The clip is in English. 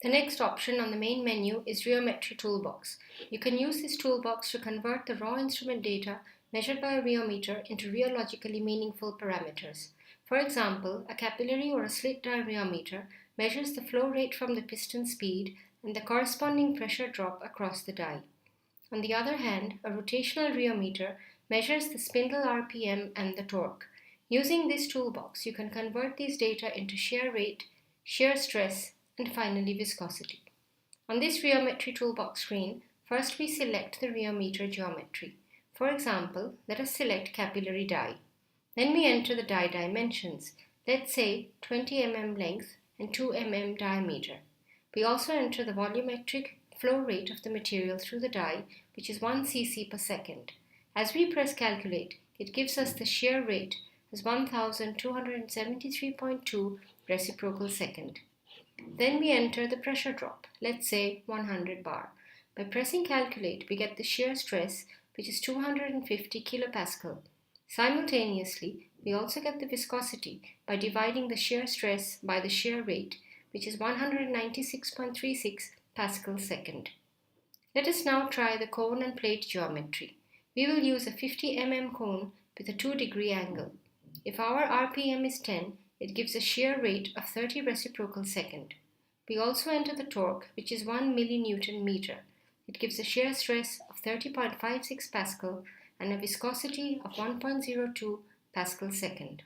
The next option on the main menu is Rheometry Toolbox. You can use this toolbox to convert the raw instrument data measured by a rheometer into rheologically meaningful parameters. For example, a capillary or a slit die rheometer measures the flow rate from the piston speed and the corresponding pressure drop across the die. On the other hand, a rotational rheometer measures the spindle RPM and the torque. Using this toolbox, you can convert these data into shear rate, shear stress, and finally viscosity. On this Rheometry Toolbox screen, first we select the rheometer geometry. For example, let us select capillary die. Then we enter the die dimensions, let's say 20 mm length and 2 mm diameter. We also enter the volumetric flow rate of the material through the die, which is 1 cc per second. As we press calculate, it gives us the shear rate as 1273.2 reciprocal second. Then we enter the pressure drop, let's say 100 bar. By pressing calculate, we get the shear stress, which is 250 kilopascal. Simultaneously, we also get the viscosity by dividing the shear stress by the shear rate, which is 196.36 pascal second. Let us now try the cone and plate geometry. We will use a 50 mm cone with a 2-degree angle. If our RPM is 10, it gives a shear rate of 30 reciprocal second. We also enter the torque, which is 1 millinewton meter. It gives a shear stress of 30.56 pascal and a viscosity of 1.02 pascal second.